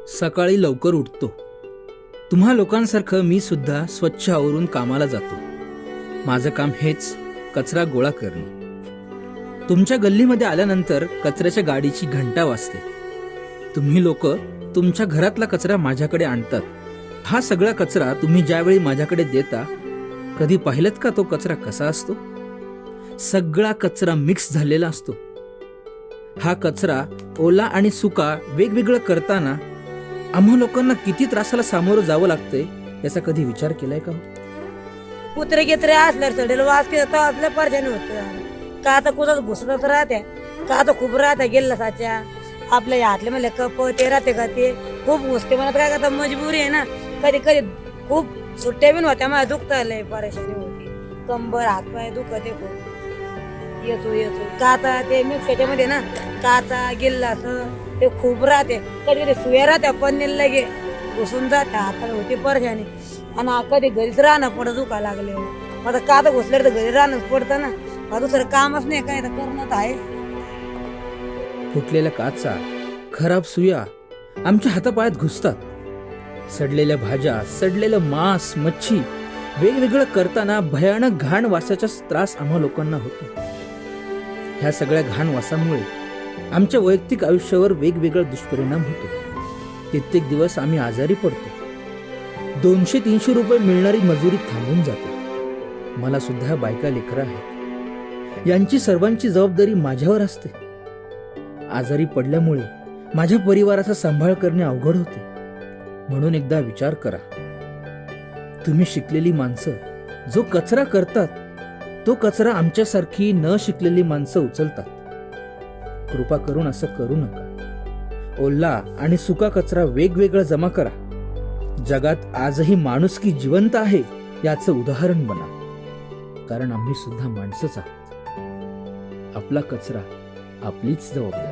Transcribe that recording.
सकाळी लवकर उठतो. तुम्हा लोकांसारखं मी सुद्धा स्वच्छ आवरून कामाला जातो. माझं काम हेच, कचरा गोळा करणे. तुमच्या गल्लीमध्ये आल्यानंतर कचऱ्याच्या गाडीची घंटा वाजते. तुम्ही लोक तुमच्या घरातला कचरा माझ्याकडे आणतात. हा सगळा कचरा तुम्ही ज्यावेळी माझ्याकडे देता, कधी पाहिलत का तो कचरा कसा असतो? सगळा कचरा मिक्स झालेला असतो. हा कचरा ओला आणि सुका वेगवेगळं करताना आम्हा लोकांना किती त्रासाला सामोरं जावं लागतंय याचा कधी विचार केलाय का? कुत्रे गित्रे असल्यावर चढेल वास केला असल्या परशाने होत का? आता कुठं घुसतच राहत्या का? आता खूप राहत्या गेल्या साच्या आपल्या हातले म्हणले कप ते राहते का? ते खूप घुसते म्हणत काय करता, मजबुरी आहे ना. कधी कधी खूप सुट्ट्या बिन होत्या, माझ्या दुखताय, परेशानी होती, कंबर हातपाय दुखते खूप. येतो का? आता ते मिक्सरच्या मध्ये ना काचा गिल्लास ते खूप राहते. कधी कधी सुया राहत्या पण लगे घुसून जात्या हाताला, होती परेशानी. आणि कधी घरीच राहणं पडत दुखायला लागले. आता का आता घुसल्यावर तर घरी राहणंच पडतं ना. दुसरं कामच नाही काय, तर करणं तर आहे. फुटलेल्या काचा, खराब सुया आमच्या हातापायात घुसतात. सडलेल्या भाज्या, सडलेलं मांस, मच्छी वेगवेगळं करताना भयानक घाण वासाचा त्रास आम्हा लोकांना होतो. ह्या सगळ्या घाण वासामुळे आमच्या वैयक्तिक आयुष्यावर वेगवेगळा दुष्परिणाम होतो. कित्येक दिवस आम्ही आजारी पडतो. 200-300 रुपये मिळणारी मजुरी थांबून जाते. मला सुद्धा बायका लेकरं आहेत. यांची सर्वांची जबाबदारी माझ्यावर असते. आजारी पडल्यामुळे माझ्या परिवाराचा सांभाळ करणे अवघड होते. म्हणून एकदा विचार करा. तुम्ही शिकलेली माणसं जो कचरा करतात, तो कचरा आमच्यासारखी न शिकलेली माणसं उचलतात. कृपा करून असं करू नका. ओला आणि सुका कचरा वेगवेगळा जमा करा. जगात आजही माणुसकी जिवंत आहे याचं उदाहरण बना. कारण आम्ही सुद्धा माणसंच आहोत. आपला कचरा आपलीच जबाबदारी.